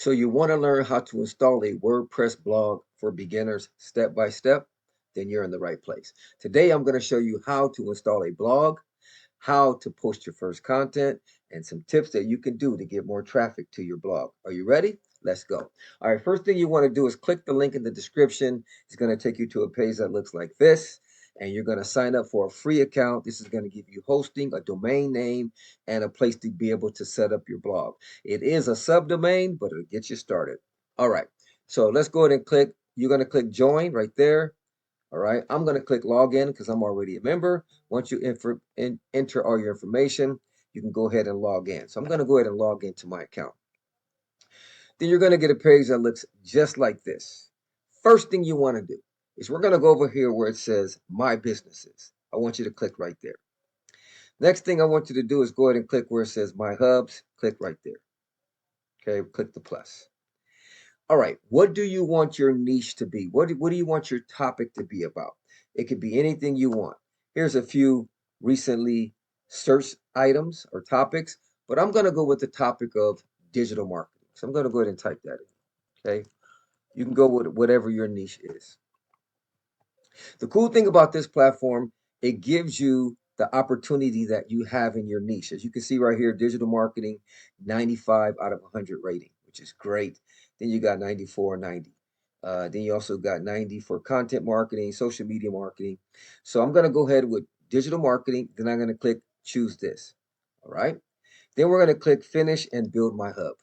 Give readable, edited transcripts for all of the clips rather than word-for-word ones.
So you want to learn how to install a WordPress blog for beginners step by step? Then you're in the right place. Today I'm going to show you how to install a blog, how to post your first content, and some tips that you can do to get more traffic to your blog. Are you ready? Let's go. All right, first thing you want to do is click the link in the description. It's going to take you to a page that looks like this, and you're going to sign up for a free account. This is going to give you hosting, a domain name, and a place to be able to set up your blog. It is a subdomain, but it'll get you started. All right, so let's go ahead and click. You're going to click join right there. All right, I'm going to click login because I'm already a member. Once you enter all your information, you can go ahead and log in. So I'm going to go ahead and log into my account. Then you're going to get a page that looks just like this. First thing you want to do is we're going to go over here where it says My Businesses. I want you to click right there. Next thing I want you to do is go ahead and click where it says My Hubs. Click right there. Okay, click the plus. All right, what do you want your niche to be? What do you want your topic to be about? It could be anything you want. Here's a few recently searched items or topics, but I'm going to go with the topic of digital marketing. So I'm going to go ahead and type that in, okay? You can go with whatever your niche is. The cool thing about this platform, it gives you the opportunity that you have in your niche. As you can see right here, digital marketing, 95 out of 100 rating, which is great. Then you got 94, 90. Then you also got 90 for content marketing, social media marketing. So I'm going to go ahead with digital marketing. Then I'm going to click choose this. All right. Then we're going to click finish and build my hub.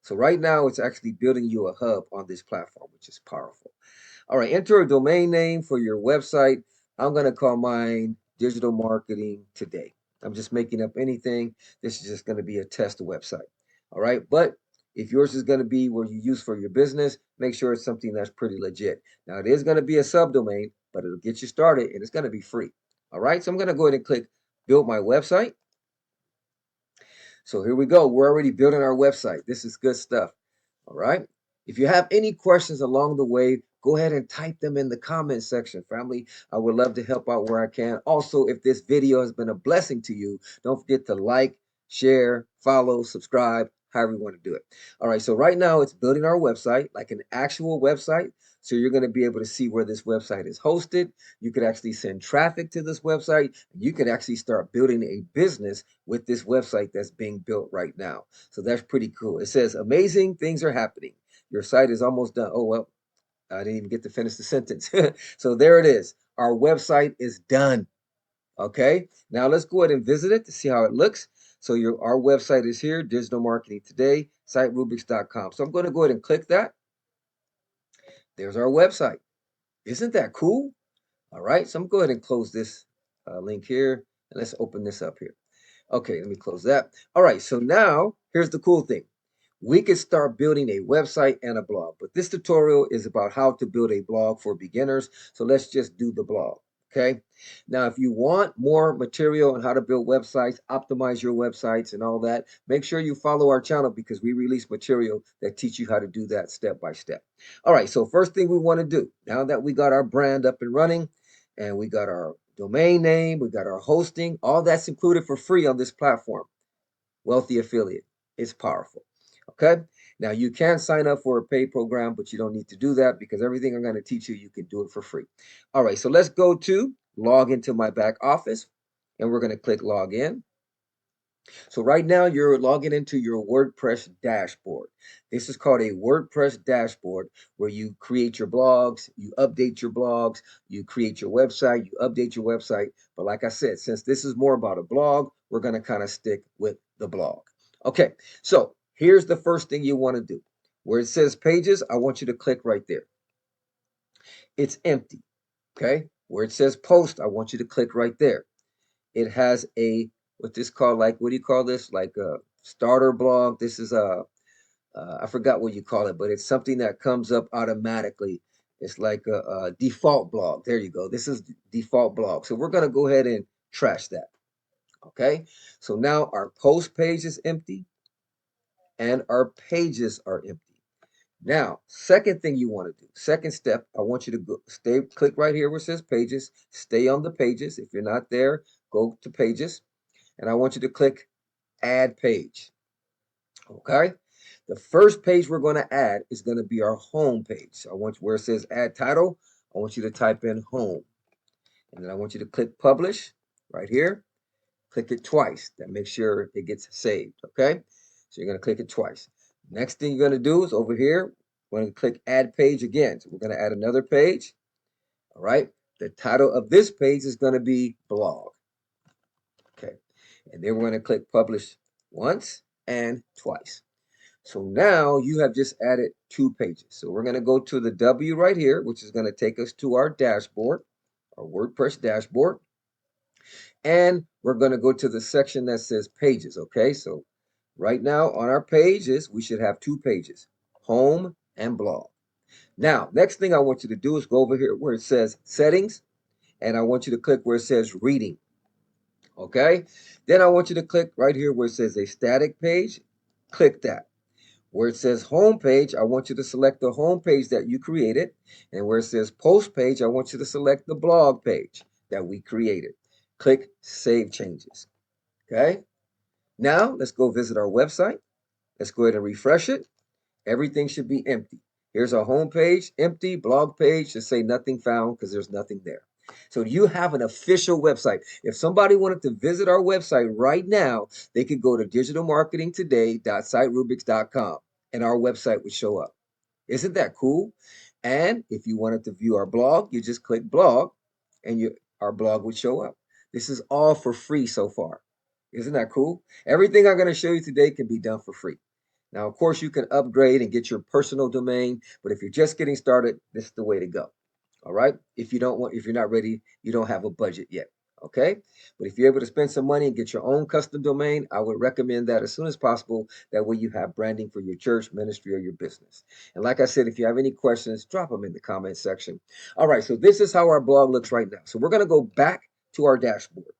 So right now it's actually building you a hub on this platform, which is powerful. All right, enter a domain name for your website. I'm going to call mine Digital Marketing Today. I'm just making up anything. This is just going to be a test website. All right, but if yours is going to be where you use for your business, make sure it's something that's pretty legit. Now, it is going to be a subdomain, but it'll get you started and it's going to be free. All right, so I'm going to go ahead and click Build My Website. So here we go. We're already building our website. This is good stuff. All right. If you have any questions along the way, go ahead and type them in the comment section, family. I would love to help out where I can. Also, if this video has been a blessing to you, don't forget to like, share, follow, subscribe, however you want to do it. All right, so right now it's building our website, like an actual website. So you're going to be able to see where this website is hosted. You could actually send traffic to this website. And you could actually start building a business with this website that's being built right now. So that's pretty cool. It says amazing things are happening. Your site is almost done. Oh, well, I didn't even get to finish the sentence. So there it is. Our website is done. Okay. Now let's go ahead and visit it to see how it looks. So our website is here, Digital Marketing Today, siterubrics.com. So I'm going to go ahead and click that. There's our website. Isn't that cool? All right. So I'm going to go ahead and close this link here. And let's open this up here. Okay, let me close that. All right. So now here's the cool thing. We could start building a website and a blog, but this tutorial is about how to build a blog for beginners. So let's just do the blog. Okay. Now, if you want more material on how to build websites, optimize your websites and all that, make sure you follow our channel because we release material that teach you how to do that step by step. All right. So first thing we want to do now that we got our brand up and running and we got our domain name, we got our hosting, all that's included for free on this platform. Wealthy Affiliate. It's powerful. Okay. Now you can sign up for a paid program, but you don't need to do that because everything I'm going to teach you, you can do it for free. All right. So let's go to log into my back office and we're going to click log in. So right now you're logging into your WordPress dashboard. This is called a WordPress dashboard where you create your blogs, you update your blogs, you create your website, you update your website. But like I said, since this is more about a blog, we're going to kind of stick with the blog. Okay, so here's the first thing you want to do. Where it says pages, I want you to click right there. It's empty. Okay, where it says post, I want you to click right there. It has a what this called, like, what do you call this? Like a starter blog. This is I forgot what you call it, but it's something that comes up automatically. It's like a default blog. There you go. This is default blog. So we're going to go ahead and trash that. Okay. So now our post page is empty and our pages are empty. Now, second thing you want to do, second step, I want you to click right here where it says pages, stay on the pages. If you're not there, go to pages. And I want you to click add page. Okay. The first page we're going to add is going to be our home page. So I want where it says add title, I want you to type in home. And then I want you to click publish right here. Click it twice. That makes sure it gets saved, okay? So you're going to click it twice. Next thing you're going to do is over here, we're going to click add page again. So we're going to add another page, all right? The title of this page is going to be blog, okay? And then we're going to click publish once and twice. So now you have just added 2 pages. So we're going to go to the W right here, which is going to take us to our dashboard, our WordPress dashboard. And we're going to go to the section that says pages, okay? So right now on our pages, we should have 2 pages, home and blog. Now, next thing I want you to do is go over here where it says settings, and I want you to click where it says reading, okay? Then I want you to click right here where it says a static page. Click that. Where it says home page, I want you to select the home page that you created. And where it says post page, I want you to select the blog page that we created. Click Save Changes. Okay. Now let's go visit our website. Let's go ahead and refresh it. Everything should be empty. Here's our home page, empty. Blog page should say nothing found because there's nothing there. So you have an official website. If somebody wanted to visit our website right now, they could go to digitalmarketingtoday.siterubrics.com and our website would show up. Isn't that cool? And if you wanted to view our blog, you just click blog and our blog would show up. This is all for free so far. Isn't that cool? Everything I'm going to show you today can be done for free. Now, of course, you can upgrade and get your personal domain, but if you're just getting started, this is the way to go. All right. If you're not ready, you don't have a budget yet. Okay. But if you're able to spend some money and get your own custom domain, I would recommend that as soon as possible. That way you have branding for your church, ministry, or your business. And like I said, if you have any questions, drop them in the comment section. All right. So this is how our blog looks right now. So we're going to go back to our dashboard.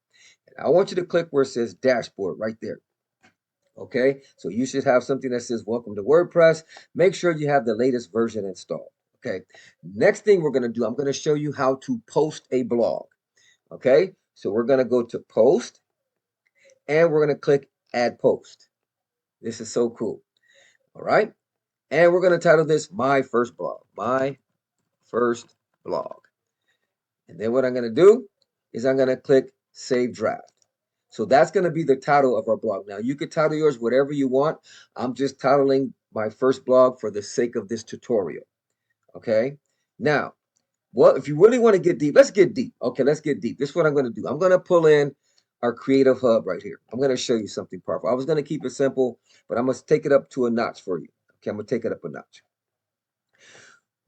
I want you to click where it says dashboard right there. Okay, so you should have something that says welcome to WordPress. Make sure you have the latest version installed. Okay, next thing we're going to do, I'm going to show you how to post a blog. Okay, so we're going to go to post and we're going to click add post. This is so cool. All right, and we're going to title this my first blog, my first blog. And then what I'm going to do is I'm going to click save draft. So that's going to be the title of our blog. Now, you could title yours whatever you want. I'm just titling my first blog for the sake of this tutorial. Okay. Now, well, if you really want to get deep, let's get deep. Okay, let's get deep. This is what I'm going to do. I'm going to pull in our creative hub right here. I'm going to show you something powerful. I was going to keep it simple, but I must take it up to a notch for you. Okay, I'm going to take it up a notch.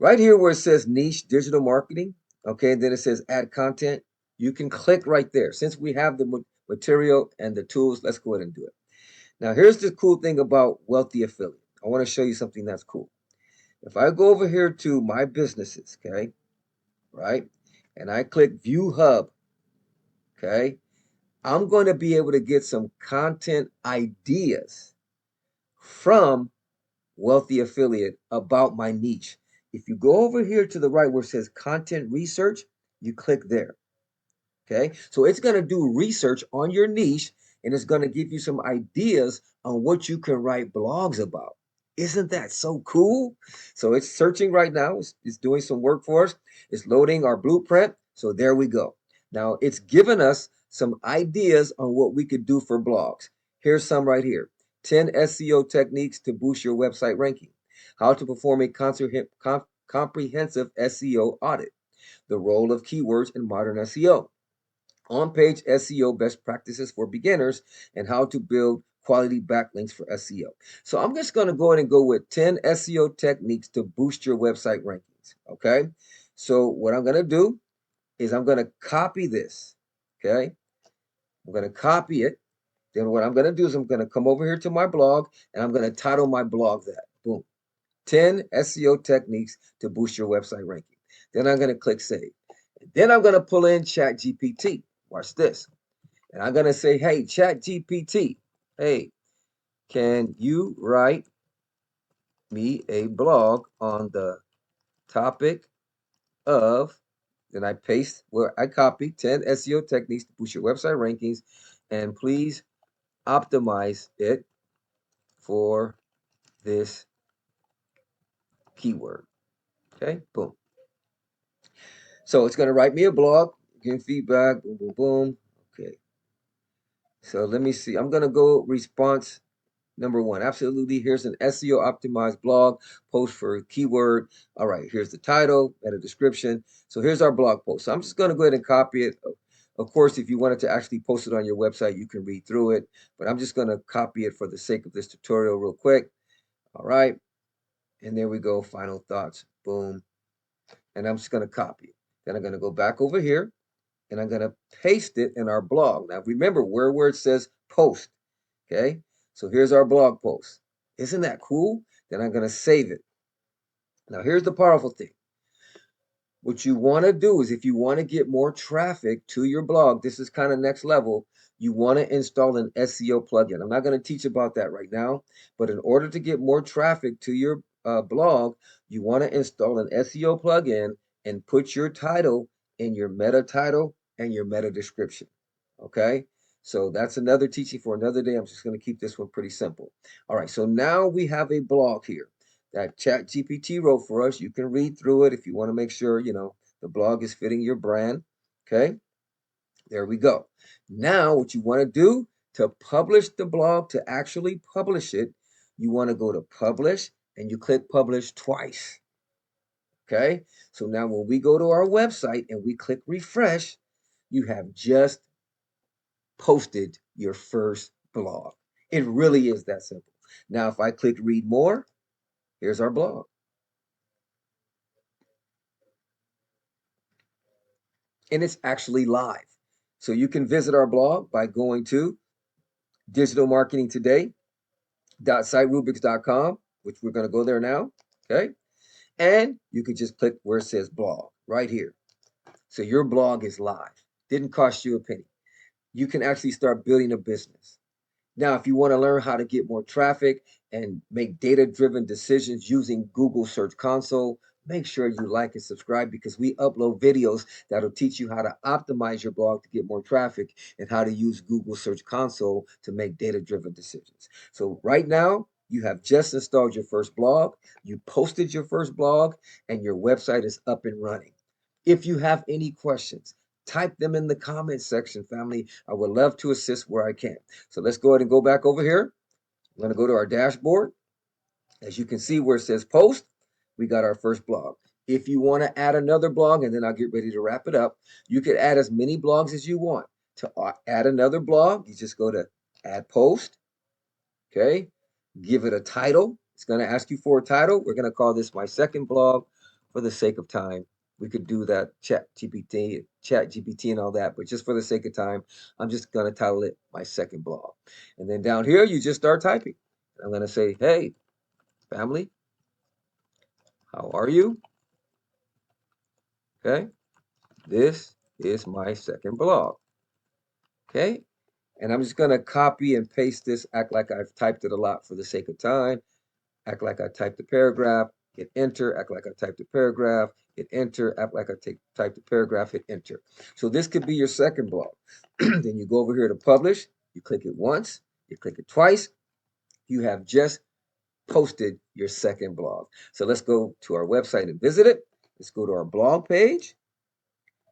Right here where it says niche digital marketing, okay, then it says add content. You can click right there. Since we have the material and the tools, let's go ahead and do it. Now, here's the cool thing about Wealthy Affiliate. I want to show you something that's cool. If I go over here to my businesses, okay, right, and I click View Hub, okay, I'm going to be able to get some content ideas from Wealthy Affiliate about my niche. If you go over here to the right where it says content research, you click there. Okay, so it's going to do research on your niche and it's going to give you some ideas on what you can write blogs about. Isn't that so cool? So it's searching right now. It's doing some work for us. It's loading our blueprint. So there we go. Now it's given us some ideas on what we could do for blogs. Here's some right here. 10 SEO techniques to boost your website ranking. How to perform a comprehensive SEO audit. The role of keywords in modern SEO. On-page SEO best practices for beginners and how to build quality backlinks for SEO. So I'm just going to go ahead and go with 10 SEO techniques to boost your website rankings. Okay. So what I'm going to do is I'm going to copy this. Okay. I'm going to copy it. Then what I'm going to do is I'm going to come over here to my blog and I'm going to title my blog that. Boom. 10 SEO techniques to boost your website ranking. Then I'm going to click save. And then I'm going to pull in ChatGPT. Watch this. And I'm going to say, hey, ChatGPT, hey, can you write me a blog on the topic of, then I paste where I copy 10 SEO techniques to boost your website rankings, and please optimize it for this keyword. Okay, boom. So it's going to write me a blog, give feedback, boom, boom, boom. Okay. So let me see. I'm going to go response number one. Absolutely. Here's an SEO optimized blog post for keyword. All right. Here's the title, meta description. So here's our blog post. So I'm just going to go ahead and copy it. Of course, if you wanted to actually post it on your website, you can read through it, but I'm just going to copy it for the sake of this tutorial real quick. All right. And there we go. Final thoughts. Boom. And I'm just going to copy it. Then I'm going to go back over here and I'm going to paste it in our blog. Now, remember where it says post. Okay. So here's our blog post. Isn't that cool? Then I'm going to save it. Now, here's the powerful thing. What you want to do is if you want to get more traffic to your blog, this is kind of next level, you want to install an SEO plugin. I'm not going to teach about that right now, but in order to get more traffic to your blog, you want to install an SEO plugin and put your title in your meta title and your meta description. Okay, so that's another teaching for another day. I'm just going to keep this one pretty simple. All right, so now we have a blog here that ChatGPT wrote for us. You can read through it if you want to make sure, the blog is fitting your brand. Okay, there we go. Now, what you want to do to publish the blog, to actually publish it, you want to go to publish and you click publish twice. Okay, so now when we go to our website and we click refresh, you have just posted your first blog. It really is that simple. Now, if I click read more, here's our blog. And it's actually live. So you can visit our blog by going to digitalmarketingtoday.siterubrics.com, which we're going to go there now. Okay. And you can just click where it says blog right here. So your blog is live. Didn't cost you a penny. You can actually start building a business. Now, if you want to learn how to get more traffic and make data-driven decisions using Google Search Console, make sure you like and subscribe because we upload videos that'll teach you how to optimize your blog to get more traffic and how to use Google Search Console to make data-driven decisions. So right now, you have just installed your first blog, you posted your first blog, and your website is up and running. If you have any questions, type them in the comments section, family. I would love to assist where I can. So let's go ahead and go back over here. I'm going to go to our dashboard. As you can see where it says post, we got our first blog. If you want to add another blog, and then I'll get ready to wrap it up, you could add as many blogs as you want. To add another blog, you just go to add post. Okay. Give it a title. It's going to ask you for a title. We're going to call this my second blog for the sake of time. We could do that chat GPT and all that, but just for the sake of time, I'm just going to title it my second blog. And then down here, you just start typing. I'm going to say, hey, family, how are you? Okay. This is my second blog. Okay. And I'm just going to copy and paste this, act like I've typed it a lot for the sake of time. Act like I typed the paragraph, hit enter, act like I typed the paragraph, hit enter, act like I typed the paragraph, hit enter. So this could be your second blog. Then you go over here to publish, you click it once, you click it twice, you have just posted your second blog. So let's go to our website and visit it. Let's go to our blog page,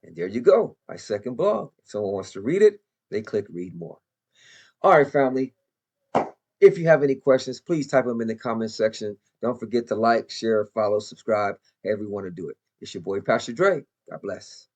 and there you go, my second blog. If someone wants to read it, they click read more. All right, family. If you have any questions, please type them in the comment section. Don't forget to like, share, follow, subscribe, however you want to do it. It's your boy, Pastor Dre. God bless.